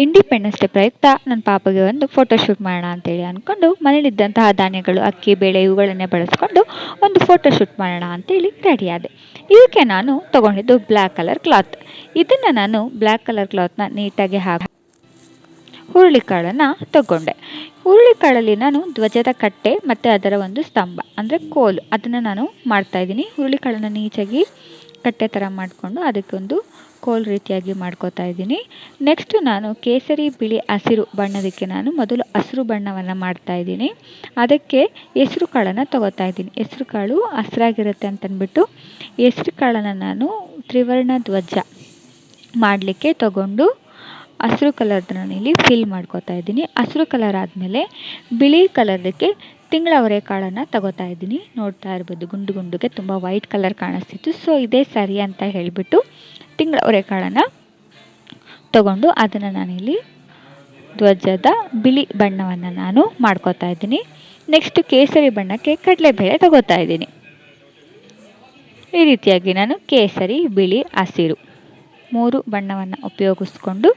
Independence day ಪ್ರಯುಕ್ತ ನನ್ನ ಪಾಪಗೆ ಒಂದು ಫೋಟೋಶೂಟ್ ಮಾಡೋಣ ಅಂತೇಳಿ ಅಂದ್ಕೊಂಡು ಮನೇಲಿದ್ದಂತಹ ಧಾನ್ಯಗಳು ಅಕ್ಕಿ ಬೇಳೆ ಇವುಗಳನ್ನೇ ಬಳಸ್ಕೊಂಡು ಒಂದು ಫೋಟೋಶೂಟ್ ಮಾಡೋಣ ಅಂತೇಳಿ ರೆಡಿ ಆದೆ. ಇದಕ್ಕೆ ನಾನು ತೊಗೊಂಡಿದ್ದು ಬ್ಲ್ಯಾಕ್ ಕಲರ್ ಕ್ಲಾತ್. ಇದನ್ನು ನಾನು ಬ್ಲ್ಯಾಕ್ ಕಲರ್ ಕ್ಲಾತ್ನ ನೀಟಾಗಿ ಹಾಕಿ ಹುರುಳಿಕಾಳನ್ನು ತಗೊಂಡೆ. ಹುರುಳಿಕಾಳಲ್ಲಿ ನಾನು ಧ್ವಜದ ಕಟ್ಟೆ ಮತ್ತು ಅದರ ಒಂದು ಸ್ತಂಭ ಅಂದರೆ ಕೋಲು ಅದನ್ನು ನಾನು ಮಾಡ್ತಾಯಿದ್ದೀನಿ. ಹುರುಳಿಕಾಳನ್ನು ನೀಟಾಗಿ ಕಟ್ಟೆ ಥರ ಮಾಡಿಕೊಂಡು ಅದಕ್ಕೊಂದು ಕೋಲ್ ರೀತಿಯಾಗಿ ಮಾಡ್ಕೋತಾ ಇದ್ದೀನಿ. ನೆಕ್ಸ್ಟು ನಾನು ಕೇಸರಿ ಬಿಳಿ ಹಸಿರು ಬಣ್ಣದಕ್ಕೆ ನಾನು ಮೊದಲು ಹಸಿರು ಬಣ್ಣವನ್ನು ಮಾಡ್ತಾಯಿದ್ದೀನಿ. ಅದಕ್ಕೆ ಹೆಸ್ರು ಕಾಳನ್ನು ತೊಗೋತಾ ಇದ್ದೀನಿ. ಹೆಸ್ರು ಕಾಳು ಹಸಿರಾಗಿರುತ್ತೆ ಅಂತಂದ್ಬಿಟ್ಟು ಹೆಸ್ರು ಕಾಳನ್ನು ನಾನು ತ್ರಿವರ್ಣ ಧ್ವಜ ಮಾಡಲಿಕ್ಕೆ ತಗೊಂಡು ಹಸಿರು ಕಲರ್ನ ಇಲ್ಲಿ ಫಿಲ್ ಮಾಡ್ಕೋತಾ ಇದ್ದೀನಿ. ಹಸಿರು ಕಲರ್ ಆದಮೇಲೆ ಬಿಳಿ ಕಲರ್ಗೆ ತಿಂಗಳವರೆ ಕಾಳನ್ನು ತಗೋತಾ ಇದ್ದೀನಿ. ನೋಡ್ತಾ ಇರ್ಬೋದು ಗುಂಡು ಗುಂಡುಗೆ ತುಂಬ ವೈಟ್ ಕಲರ್ ಕಾಣಿಸ್ತಿತ್ತು. ಸೊ ಇದೇ ಸರಿ ಅಂತ ಹೇಳಿಬಿಟ್ಟು ತಿಂಗಳವರೆ ಕಾಳನ್ನು ತಗೊಂಡು ಅದನ್ನು ನಾನಿಲ್ಲಿ ಧ್ವಜದ ಬಿಳಿ ಬಣ್ಣವನ್ನು ನಾನು ಮಾಡ್ಕೋತಾ ಇದ್ದೀನಿ. ನೆಕ್ಸ್ಟ್ ಕೇಸರಿ ಬಣ್ಣಕ್ಕೆ ಕಡಲೆಬೇಳೆ ತಗೋತಾ ಇದ್ದೀನಿ. ಈ ರೀತಿಯಾಗಿ ನಾನು ಕೇಸರಿ ಬಿಳಿ ಹಸಿರು 3 ಬಣ್ಣವನ್ನು ಉಪಯೋಗಿಸ್ಕೊಂಡು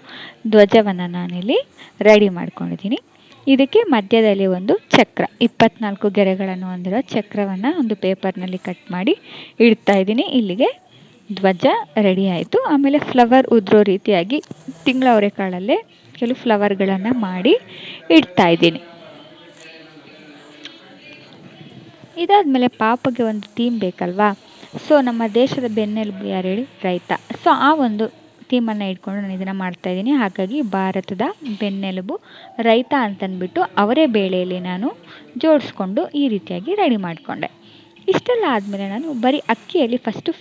ಧ್ವಜವನ್ನು ನಾನಿಲ್ಲಿ ರೆಡಿ ಮಾಡ್ಕೊಂಡಿದ್ದೀನಿ. ಇದಕ್ಕೆ ಮಧ್ಯದಲ್ಲಿ ಒಂದು ಚಕ್ರ 24 ಗೆರೆಗಳನ್ನು ಹೊಂದಿರೋ ಚಕ್ರವನ್ನು ಒಂದು ಪೇಪರ್ನಲ್ಲಿ ಕಟ್ ಮಾಡಿ ಇಡ್ತಾ ಇದ್ದೀನಿ. ಇಲ್ಲಿಗೆ ಧ್ವಜ ರೆಡಿ ಆಯಿತು. ಆಮೇಲೆ ಫ್ಲವರ್ ಉದುರೋ ರೀತಿಯಾಗಿ ತಿಂಗಳವರೆ ಕಾಳಲ್ಲೇ ಕೆಲವು ಫ್ಲವರ್ಗಳನ್ನು ಮಾಡಿ ಇಡ್ತಾ ಇದ್ದೀನಿ. ಇದಾದಮೇಲೆ ಪಾಪಗೆ ಒಂದು ಥೀಮ್ ಬೇಕಲ್ವಾ. ಸೊ ನಮ್ಮ ದೇಶದ ಬೆನ್ನೆಲುಬು ಯಾರು ಹೇಳಿ, ರೈತ. ಸೊ ಆ ಒಂದು ಥೀಮನ್ನು ಇಟ್ಕೊಂಡು ನಾನು ಇದನ್ನು ಮಾಡ್ತಾಯಿದ್ದೀನಿ. ಹಾಗಾಗಿ ಭಾರತದ ಬೆನ್ನೆಲುಬು ರೈತ ಅಂತಂದ್ಬಿಟ್ಟು ಅವರೇ ಬೇಳೆಯಲ್ಲಿ ನಾನು ಜೋಡಿಸ್ಕೊಂಡು ಈ ರೀತಿಯಾಗಿ ರೆಡಿ ಮಾಡಿಕೊಂಡೆ. ಇಷ್ಟೆಲ್ಲ ಆದಮೇಲೆ ನಾನು ಬರೀ ಅಕ್ಕಿಯಲ್ಲಿ ಫಸ್ಟು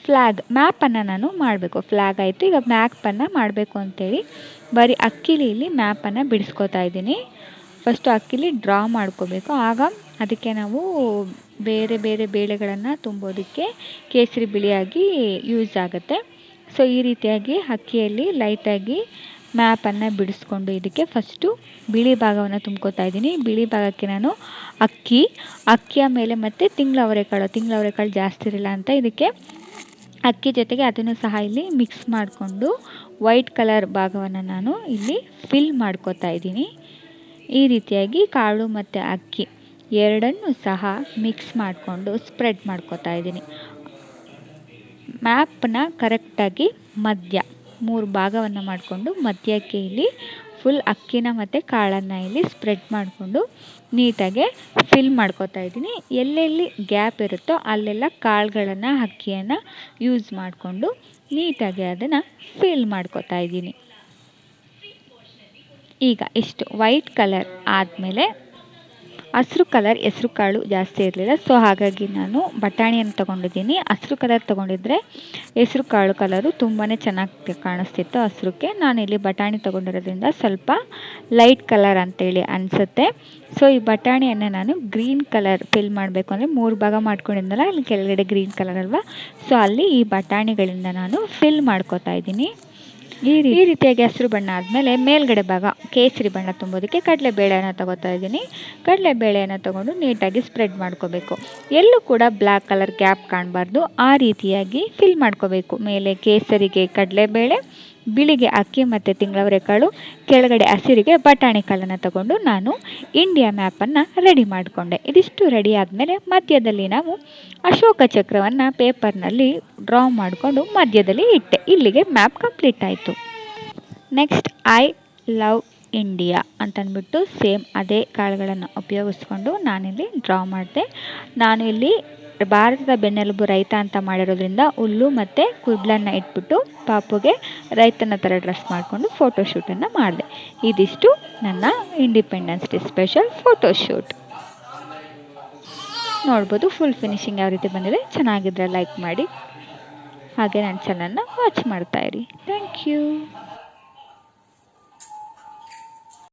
ಮ್ಯಾಪನ್ನು ನಾನು ಮಾಡಬೇಕು. ಫ್ಲ್ಯಾಗ್ ಆಯಿತು, ಈಗ ಮ್ಯಾಪನ್ನು ಮಾಡಬೇಕು ಅಂತೇಳಿ ಬರೀ ಅಕ್ಕಿಲಿ ಇಲ್ಲಿ ಮ್ಯಾಪನ್ನು ಬಿಡಿಸ್ಕೋತಾ ಇದ್ದೀನಿ. ಫಸ್ಟು ಅಕ್ಕಿಲಿ ಡ್ರಾ ಮಾಡ್ಕೋಬೇಕು. ಆಗ ಅದಕ್ಕೆ ನಾವು ಬೇರೆ ಬೇರೆ ಬೇಳೆಗಳನ್ನು ತುಂಬೋದಕ್ಕೆ ಕೇಸರಿ ಬಿಳಿಯಾಗಿ ಯೂಸ್ ಆಗುತ್ತೆ. ಸೊ ಈ ರೀತಿಯಾಗಿ ಅಕ್ಕಿಯಲ್ಲಿ ಲೈಟಾಗಿ ಮ್ಯಾಪನ್ನು ಬಿಡಿಸ್ಕೊಂಡು ಇದಕ್ಕೆ ಫಸ್ಟು ಬಿಳಿ ಭಾಗವನ್ನು ತುಂಬ್ಕೋತಾ ಇದ್ದೀನಿ. ಬಿಳಿ ಭಾಗಕ್ಕೆ ನಾನು ಅಕ್ಕಿಯ ಮೇಲೆ ಮತ್ತು ತಿಂಗಳವರೆಕಾಳು ಜಾಸ್ತಿ ಇರಲ್ಲ ಅಂತ ಇದಕ್ಕೆ ಅಕ್ಕಿ ಜೊತೆಗೆ ಅದನ್ನು ಸಹ ಇಲ್ಲಿ ಮಿಕ್ಸ್ ಮಾಡಿಕೊಂಡು ವೈಟ್ ಕಲರ್ ಭಾಗವನ್ನು ನಾನು ಇಲ್ಲಿ ಫಿಲ್ ಮಾಡ್ಕೋತಾ ಇದ್ದೀನಿ. ಈ ರೀತಿಯಾಗಿ ಕಾಳು ಮತ್ತು ಅಕ್ಕಿ ಎರಡನ್ನೂ ಸಹ ಮಿಕ್ಸ್ ಮಾಡಿಕೊಂಡು ಸ್ಪ್ರೆಡ್ ಮಾಡ್ಕೋತಾ ಇದ್ದೀನಿ. ಮ್ಯಾಪನ್ನ ಕರೆಕ್ಟಾಗಿ ಮಧ್ಯ 3 ಭಾಗವನ್ನು ಮಾಡಿಕೊಂಡು ಮಧ್ಯಕ್ಕೆ ಇಲ್ಲಿ ಫುಲ್ ಅಕ್ಕಿನ ಮತ್ತು ಕಾಳನ್ನು ಇಲ್ಲಿ ಸ್ಪ್ರೆಡ್ ಮಾಡಿಕೊಂಡು ನೀಟಾಗಿ ಫಿಲ್ ಮಾಡ್ಕೋತಾ ಇದ್ದೀನಿ. ಎಲ್ಲೆಲ್ಲಿ ಗ್ಯಾಪ್ ಇರುತ್ತೋ ಅಲ್ಲೆಲ್ಲ ಕಾಳುಗಳನ್ನು ಅಕ್ಕಿಯನ್ನು ಯೂಸ್ ಮಾಡಿಕೊಂಡು ನೀಟಾಗಿ ಅದನ್ನು ಫಿಲ್ ಮಾಡ್ಕೋತಾ ಇದ್ದೀನಿ. ಈಗ ಇಷ್ಟು ವೈಟ್ ಕಲರ್ ಆದಮೇಲೆ ಹಸಿರು ಕಲರ್ ಹೆಸ್ರು ಕಾಳು ಜಾಸ್ತಿ ಇರಲಿಲ್ಲ. ಸೊ ಹಾಗಾಗಿ ನಾನು ಬಟಾಣಿಯನ್ನು ತೊಗೊಂಡಿದ್ದೀನಿ. ಹಸಿರು ಕಲರ್ ತೊಗೊಂಡಿದ್ರೆ ಹೆಸ್ರು ಕಾಳು ಕಲರು ತುಂಬಾ ಚೆನ್ನಾಗಿ ಕಾಣಿಸ್ತಿತ್ತು ಹಸಿರುಕ್ಕೆ. ನಾನಿಲ್ಲಿ ಬಟಾಣಿ ತೊಗೊಂಡಿರೋದ್ರಿಂದ ಸ್ವಲ್ಪ ಲೈಟ್ ಕಲರ್ ಅಂತೇಳಿ ಅನಿಸುತ್ತೆ. ಸೊ ಈ ಬಟಾಣಿಯನ್ನು ನಾನು ಗ್ರೀನ್ ಕಲರ್ ಫಿಲ್ ಮಾಡಬೇಕು ಅಂದರೆ 3 ಭಾಗ ಮಾಡ್ಕೊಂಡಿದ್ನಲ್ಲ, ಅಲ್ಲಿ ಕೆಳಗಡೆ ಗ್ರೀನ್ ಕಲರ್ ಅಲ್ವಾ. ಸೊ ಅಲ್ಲಿ ಈ ಬಟಾಣಿಗಳಿಂದ ನಾನು ಫಿಲ್ ಮಾಡ್ಕೋತಾ ಇದ್ದೀನಿ. ಈ ರೀತಿಯಾಗಿ ಹಸಿರು ಬಣ್ಣ ಆದಮೇಲೆ ಮೇಲ್ಗಡೆ ಭಾಗ ಕೇಸರಿ ಬಣ್ಣ ತುಂಬೋದಕ್ಕೆ ಕಡಲೆಬೇಳೆಯನ್ನು ತೊಗೋತಾ ಇದ್ದೀನಿ. ಕಡಲೆಬೇಳೆಯನ್ನು ತೊಗೊಂಡು ನೀಟಾಗಿ ಸ್ಪ್ರೆಡ್ ಮಾಡ್ಕೋಬೇಕು. ಎಲ್ಲೂ ಕೂಡ ಬ್ಲ್ಯಾಕ್ ಕಲರ್ ಗ್ಯಾಪ್ ಕಾಣಬಾರ್ದು. ಆ ರೀತಿಯಾಗಿ ಫಿಲ್ ಮಾಡ್ಕೋಬೇಕು. ಮೇಲೆ ಕೇಸರಿಗೆ ಕಡಲೆಬೇಳೆ, ಬಿಳಿಗೆ ಅಕ್ಕಿ ಮತ್ತು ತಿಂಗಳವರೆಕಾಳು, ಕೆಳಗಡೆ ಹಸಿರಿಗೆ ಬಟಾಣಿ ಕಾಳನ್ನು ತಗೊಂಡು ನಾನು ಇಂಡಿಯಾ ಮ್ಯಾಪನ್ನು ರೆಡಿ ಮಾಡಿಕೊಂಡೆ. ಇದಿಷ್ಟು ರೆಡಿ ಆದಮೇಲೆ ಮಧ್ಯದಲ್ಲಿ ನಾವು ಅಶೋಕ ಚಕ್ರವನ್ನು ಪೇಪರ್ನಲ್ಲಿ ಡ್ರಾ ಮಾಡಿಕೊಂಡು ಮಧ್ಯದಲ್ಲಿ ಇಟ್ಟೆ. ಇಲ್ಲಿಗೆ ಮ್ಯಾಪ್ ಕಂಪ್ಲೀಟ್ ಆಯಿತು. ನೆಕ್ಸ್ಟ್ ಐ ಲವ್ ಇಂಡಿಯಾ ಅಂತಂದ್ಬಿಟ್ಟು ಸೇಮ್ ಅದೇ ಕಾಳುಗಳನ್ನು ಉಪಯೋಗಿಸ್ಕೊಂಡು ನಾನಿಲ್ಲಿ ಡ್ರಾ ಮಾಡಿದೆ. ನಾನು ಇಲ್ಲಿ ಭಾರತದ ಬೆನ್ನೆಲುಬು ರೈತ ಅಂತ ಮಾಡಿರೋದ್ರಿಂದ ಹುಲ್ಲು ಮತ್ತು ಕುಡ್ಲನ್ನು ಇಟ್ಬಿಟ್ಟು ಪಾಪುಗೆ ರೈತನ ಥರ ಡ್ರೆಸ್ ಮಾಡಿಕೊಂಡು ಫೋಟೋಶೂಟನ್ನು ಮಾಡಿದೆ. ಇದಿಷ್ಟು ನನ್ನ ಇಂಡಿಪೆಂಡೆನ್ಸ್ ಡೇ ಸ್ಪೆಷಲ್ ಫೋಟೋಶೂಟ್. ನೋಡ್ಬೋದು ಫುಲ್ ಫಿನಿಶಿಂಗ್ ಯಾವ ರೀತಿ ಬಂದಿದೆ. ಚೆನ್ನಾಗಿದ್ರೆ ಲೈಕ್ ಮಾಡಿ, ಹಾಗೆ ನನ್ನ ಚಾನಲ್ನ ವಾಚ್ ಮಾಡ್ತಾಯಿರಿ. Thank you.